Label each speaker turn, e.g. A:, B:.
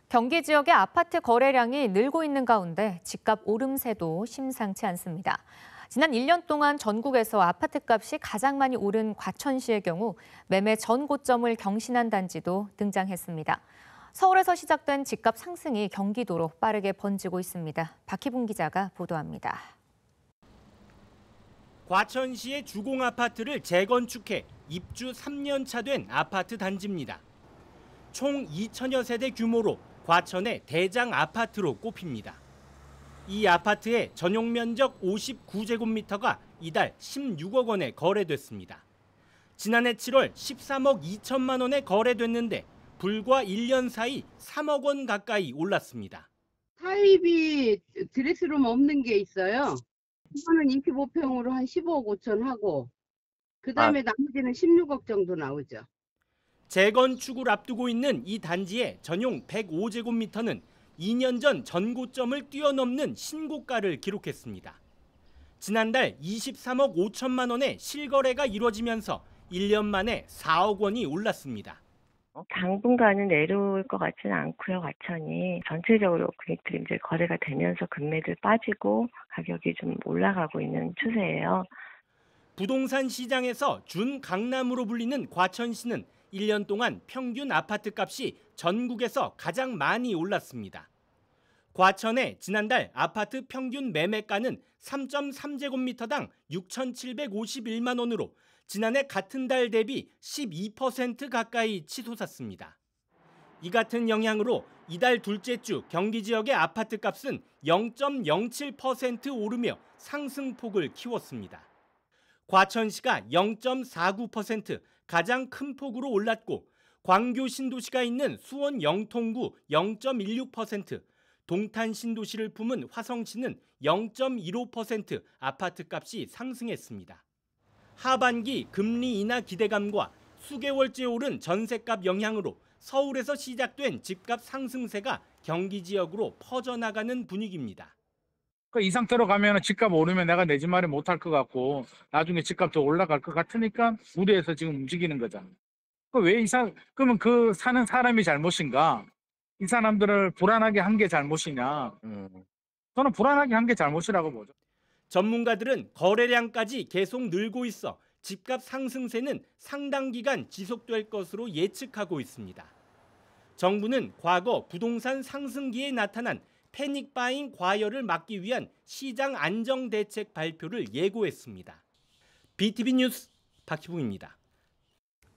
A: 경기 지역의 아파트 거래량이 늘고 있는 가운데 집값 오름세도 심상치 않습니다. 지난 1년 동안 전국에서 아파트값이 가장 많이 오른 과천시의 경우 매매 전 고점을 경신한 단지도 등장했습니다. 서울에서 시작된 집값 상승이 경기도로 빠르게 번지고 있습니다. 박희봉 기자가 보도합니다.
B: 과천시의 주공 아파트를 재건축해 입주 3년 차 된 아파트 단지입니다. 총 2천여 세대 규모로 과천의 대장 아파트로 꼽힙니다. 이 아파트의 전용 면적 59제곱미터가 이달 16억 원에 거래됐습니다. 지난해 7월 13억 2천만 원에 거래됐는데 불과 1년 사이 3억 원 가까이 올랐습니다.
C: 타입이 드레스룸 없는 게 있어요. 이거는 25평으로 한 15억 5천 하고 그다음에 나머지는 16억 정도 나오죠.
B: 재건축을 앞두고 있는 이 단지의 전용 105제곱미터는 2년 전 전고점을 뛰어넘는 신고가를 기록했습니다. 지난달 23억 5천만 원의 실거래가 이루어지면서 1년 만에 4억 원이 올랐습니다.
D: 당분간은 내려올 것 같지는 않고요. 과천이 전체적으로 금액들이 이제 거래가 되면서 금매들 빠지고 가격이 좀 올라가고 있는 추세예요.
B: 부동산 시장에서 준강남으로 불리는 과천시는 1년 동안 평균 아파트 값이 전국에서 가장 많이 올랐습니다. 과천의 지난달 아파트 평균 매매가는 3.3제곱미터당 6,751만 원으로 지난해 같은 달 대비 12% 가까이 치솟았습니다. 이 같은 영향으로 이달 둘째 주 경기 지역의 아파트 값은 0.07% 오르며 상승폭을 키웠습니다. 과천시가 0.49% 가장 큰 폭으로 올랐고 광교 신도시가 있는 수원 영통구 0.16%, 동탄 신도시를 품은 화성시는 0.15% 아파트값이 상승했습니다. 하반기 금리 인하 기대감과 수개월째 오른 전셋값 영향으로 서울에서 시작된 집값 상승세가 경기 지역으로 퍼져나가는 분위기입니다.
E: 이 상태로 가면 집값 오르면 내가 내 집 마련 못할 것 같고 나중에 집값 더 올라갈 것 같으니까 우려해서 지금 움직이는 거잖아. 그러면 그 사는 사람이 잘못인가? 이 사람들을 불안하게 한 게 잘못이냐? 저는 불안하게 한 게 잘못이라고 보죠.
B: 전문가들은 거래량까지 계속 늘고 있어 집값 상승세는 상당 기간 지속될 것으로 예측하고 있습니다. 정부는 과거 부동산 상승기에 나타난 패닉 바잉 과열을 막기 위한 시장 안정 대책 발표를 예고했습니다. BTV 뉴스 박희봉입니다.